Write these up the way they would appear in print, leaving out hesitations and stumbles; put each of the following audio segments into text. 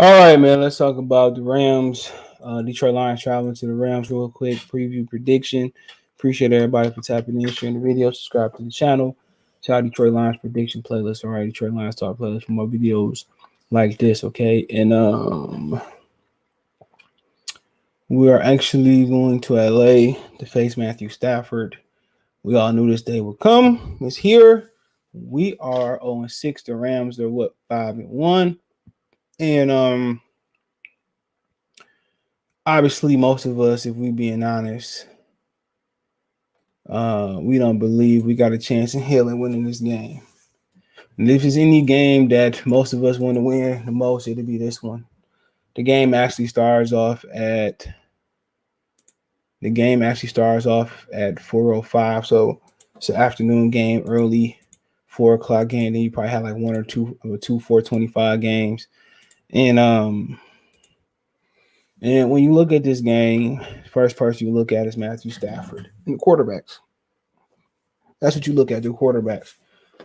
All right, man. Let's talk about the Rams. Detroit Lions traveling to the Rams real quick. Preview prediction. Appreciate everybody for tapping in, sharing the video, subscribe to the channel. Check out Detroit Lions prediction playlist. All right, Detroit Lions talk playlist for more videos like this. Okay, and we are actually going to LA to face Matthew Stafford. We all knew this day would come. It's here. We are 0-6. The Rams are what 5-1, and obviously, most of us, if we being honest, we don't believe we got a chance in hell in winning this game. And if there's any game that most of us want to win the most, it'll be this one. The game actually starts off at 4:05, so it's an afternoon game, early 4 o'clock game. Then you probably have like one or two of the 4:25 games, and when you look at this game, first person you look at is Matthew Stafford and the quarterbacks. That's what you look at, the quarterbacks.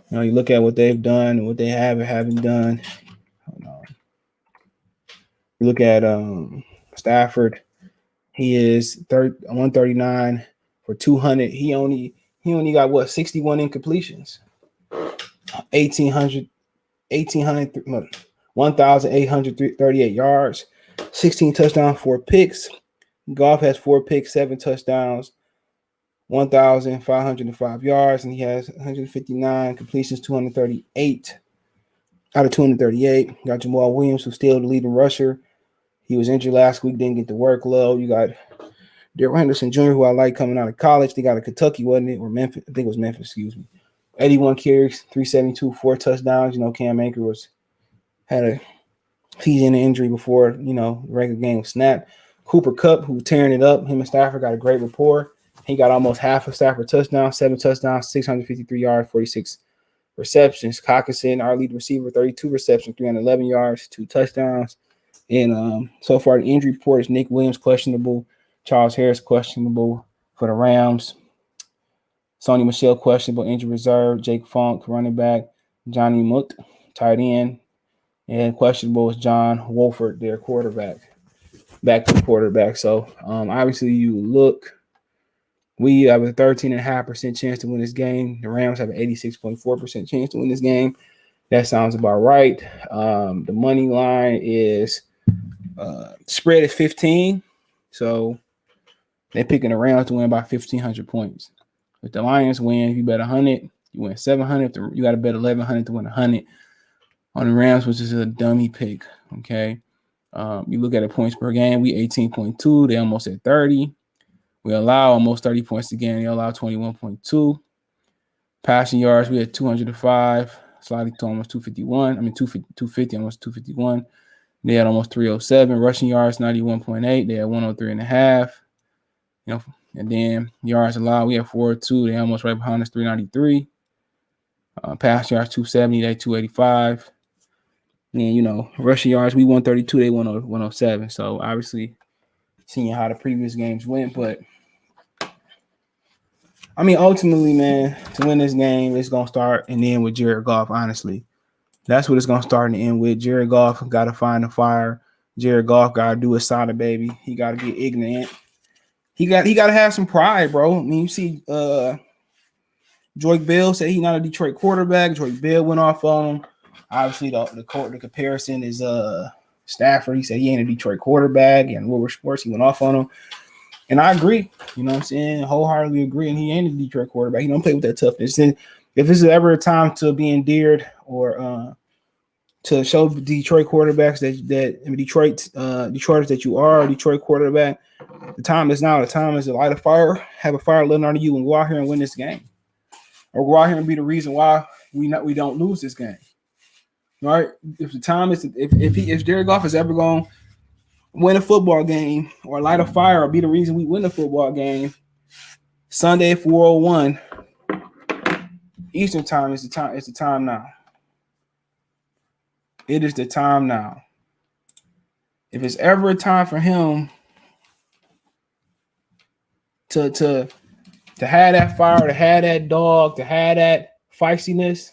You look at what they've done and what they haven't done. You look at Stafford. He is 139 for 200. He only got what 61 incompletions, 1800, 1,838 yards, 16 touchdowns, 4 picks. Goff has 4 picks, 7 touchdowns, 1,505 yards, and he has 159 completions, 238 out of 238. You got Jamal Williams, who's still the leading rusher. He was injured last week, didn't get the workload. You got Darrell Henderson Jr., who I like coming out of college. They got a Kentucky, wasn't it? Or Memphis. I think it was Memphis, excuse me. 81 carries, 372, 4 touchdowns. Cam Akers had a season injury before, the regular game was snapped. Cooper Kupp, who's tearing it up. Him and Stafford got a great rapport. He got almost half of Stafford touchdowns, 7 touchdowns, 653 yards, 46 receptions. Cockerson, our lead receiver, 32 receptions, 311 yards, 2 touchdowns. And so far, the injury report is Nick Williams questionable, Charles Harris questionable for the Rams, Sony Michel questionable, injury reserve, Jake Funk running back, Johnny Mook tight end, and questionable is John Wolford, their quarterback, backup quarterback. So obviously, we have a 13.5% chance to win this game. The Rams have an 86.4% chance to win this game. That sounds about right. The money line is spread is 15, so they're picking the Rams to win by 1,500 points. If the Lions win, if you bet 100, you win 700. You got to bet 1,100 to win 100 on the Rams, which is a dummy pick. Okay, you look at the points per game. We 18.2. They almost at 30. We allow almost 30 points a game. They allow 21.2. Passing yards, we had 205, slightly to almost 251. 250, almost 251. They had almost 307. Rushing yards, 91.8. They had 103.5. And then yards allowed, we had 402. They almost right behind us, 393. Pass yards, 270. They 285. And rushing yards, we 132. They 107. So obviously, seeing how the previous games went, but ultimately, man, to win this game, it's gonna start and end with Jared Goff. Honestly, that's what it's gonna start and end with. Jared Goff got to find the fire. Jared Goff got to do his side, baby. He got to get ignorant. He got to have some pride, bro. You see, Joy Bell said he's not a Detroit quarterback. Joy Bell went off on him. Obviously, the comparison is Stafford. He said he ain't a Detroit quarterback, and Wilbur Sports, he went off on him. And I agree, what I'm saying? Wholeheartedly agree. And he ain't a Detroit quarterback. He don't play with that toughness. And if this is ever a time to be endeared or to show Detroit quarterbacks Detroiters that you are a Detroit quarterback, the time is now. The time is to light a fire, have a fire lit under you, and go out here and win this game, or go out here and be the reason why we don't lose this game. Right? If the time is, if Jared Goff is ever going to win a football game or light a fire or be the reason we win the football game, Sunday 4:01 Eastern time is the time. It's the time now. It is the time now. If it's ever a time for him to have that fire, to have that dog, to have that feistiness,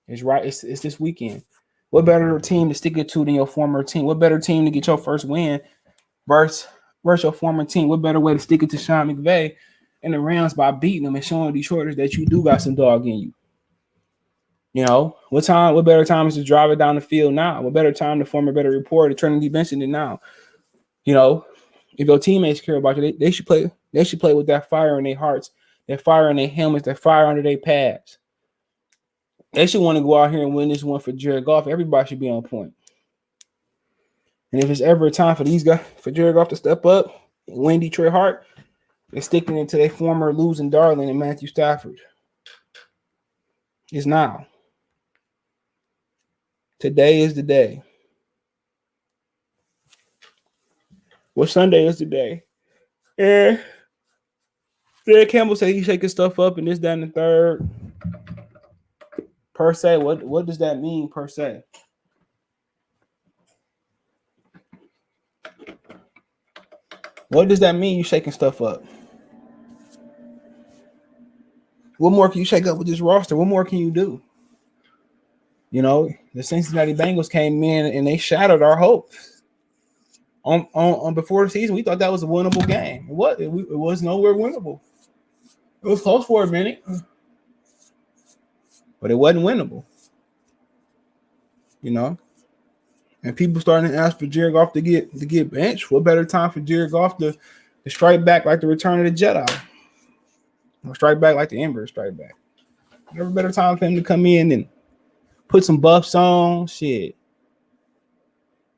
it's right. It's this weekend. What better team to stick it to than your former team? What better team to get your first win versus your former team? What better way to stick it to Sean McVay and the Rams by beating them and showing Detroiters that you do got some dog in you? You know, what better time is to drive it down the field now? What better time to form a better rapport to Trinity Benson than now? You know, if your teammates care about you, they should play. They should play with that fire in their hearts, that fire in their helmets, that fire under their pads. They should want to go out here and win this one for Jared Goff. Everybody should be on point. And if it's ever a time for these guys, for Jared Goff to step up and win Detroit Hart, they're sticking into their former losing darling and Matthew Stafford. It's now. Today is the day. Well, Sunday is the day. And Fred Campbell said he's shaking stuff up and this, that, and the third. Per se, what does that mean per se? What does that mean you shaking stuff up? What more can you shake up with this roster? What more can you do? You know, the Cincinnati Bengals came in and they shattered our hopes. On before the season, we thought that was a winnable game. What? It was nowhere winnable. It was close for a minute, but it wasn't winnable. You know, and people starting to ask for Jared Goff to get benched. What better time for Jared Goff to strike back like the Return of the Jedi, or strike back like the Emperor strike back? Never better time for him to come in and put some buffs on. Shit,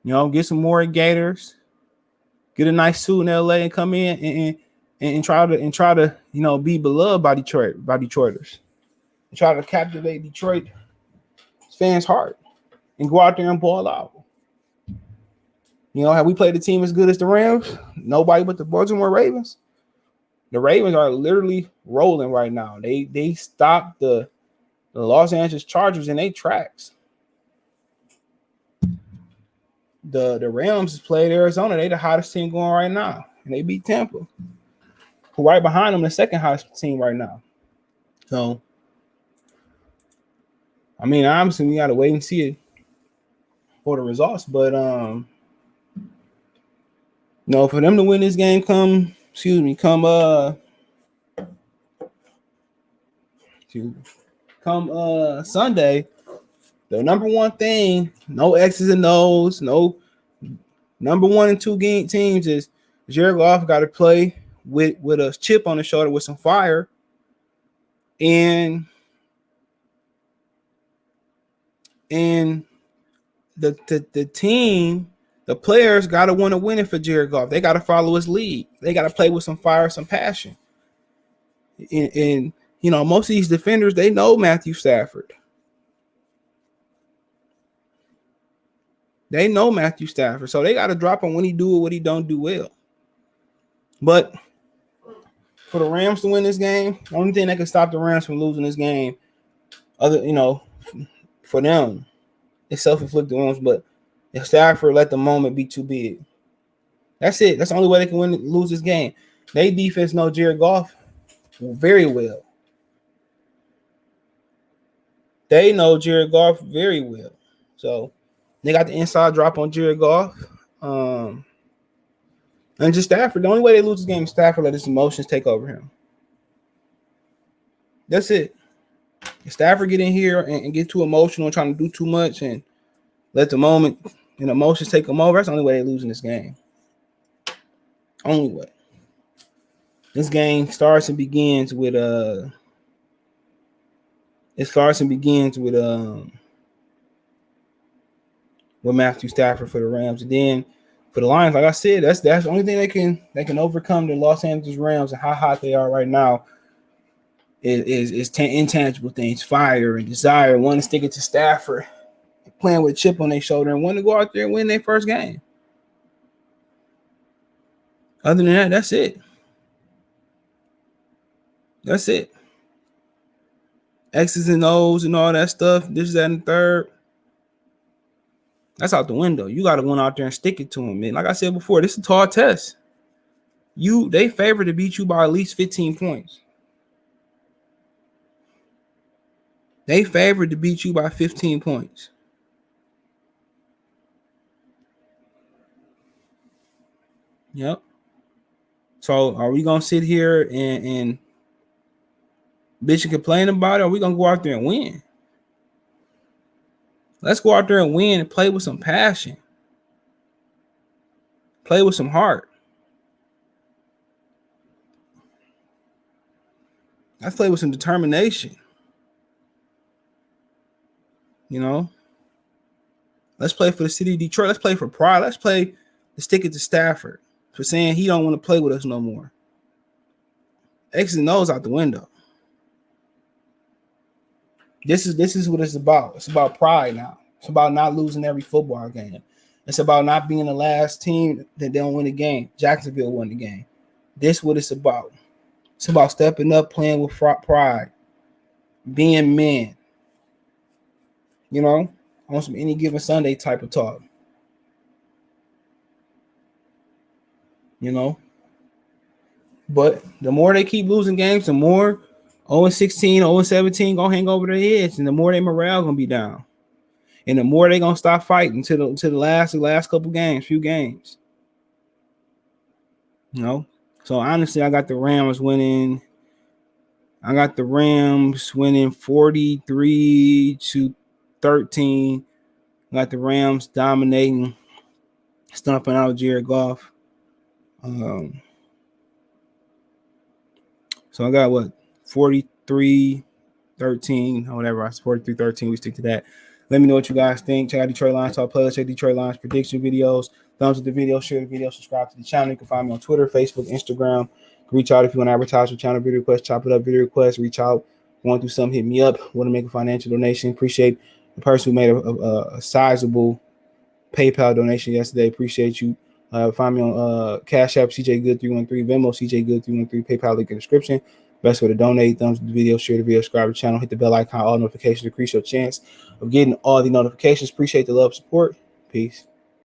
you know, get some more Gators, get a nice suit in LA, and come in and try to you know be beloved by Detroiters, and try to captivate Detroit fans' heart and go out there and ball out. You know, have we played a team as good as the Rams? Nobody but the Baltimore Ravens. The Ravens are literally rolling right now. They stopped the Los Angeles Chargers in their tracks. The Rams played Arizona. They the hottest team going right now, and they beat Tampa, who right behind them, the second hottest team right now. So, I mean, obviously we got to wait and see it for the results, but no, for them to win this game come Sunday, the number one thing, no X's and O's, no number 1 and 2 game teams is Jared Goff got to play with a chip on the shoulder with some fire, and the team, the players got to want to win it for Jared Goff. They got to follow his lead. They got to play with some fire, some passion. And you know, most of these defenders, they know Matthew Stafford. They know Matthew Stafford, so they got to drop him when he do it, what he don't do well. But for the Rams to win this game, the only thing that can stop the Rams from losing this game, for them, it's self-inflicted wounds. But if Stafford let the moment be too big, that's it. That's the only way they can lose this game. They defense know Jared Goff very well. They know Jared Goff very well. So they got the inside drop on Jared Goff. And just Stafford. The only way they lose this game is Stafford let his emotions take over him. That's it. If Stafford get in here and get too emotional, trying to do too much, and let the moment and emotions take him over, that's the only way they lose in this game. Only way. This game starts and begins with with Matthew Stafford for the Rams, and then for the Lions, like I said, that's the only thing they can overcome the Los Angeles Rams and how hot they are right now is intangible things, fire and desire, want to stick it to Stafford, playing with a chip on their shoulder, and want to go out there and win their first game. Other than that, that's it. That's it. X's and O's and all that stuff, this, that, and the third. That's out the window. You got to go out there and stick it to them, man. Like I said before, this is a tall test. They favor to beat you by at least 15 points. They favored to beat you by 15 points. Yep. So are we gonna sit here and bitch and complain about it, or are we gonna go out there and win? Let's go out there and win and play with some passion. Play with some heart. Let's play with some determination. You know, let's play for the city of Detroit. Let's play for pride. Let's play to stick it to Stafford for saying he don't want to play with us no more. X and O's out the window. This is what it's about. It's about pride now. It's about not losing every football game. It's about not being the last team that don't win the game. Jacksonville won the game. This is what it's about. It's about stepping up, playing with pride, being men. You know, on some any given Sunday type of talk. You know, but the more they keep losing games, the more 0-16, 0-17 gonna hang over their heads, and the more their morale gonna be down, and the more they gonna stop fighting to the last couple games, few games. You know, so honestly, I got the Rams winning. I got the Rams winning 43-13. I got the Rams dominating, stomping out Jared Goff. So I got what 43-13 or whatever. I 43-13. We stick to that. Let me know what you guys think. Check out Detroit Lions Talk playlist. Check Detroit Lions prediction videos. Thumbs up the video, share the video, subscribe to the channel. You can find me on Twitter, Facebook, Instagram. Reach out if you want to advertise with channel video requests, chop it up video requests. Reach out. Want to do something, hit me up. Want to make a financial donation. Appreciate the person who made a sizable PayPal donation yesterday. Appreciate you. Find me on Cash App, CJ Good 313, Venmo, CJ Good 313, PayPal link in the description. Best way to donate. Thumbs up the video, share the video, subscribe to the channel, hit the bell icon, all notifications, increase your chance of getting all the notifications. Appreciate the love, support. Peace.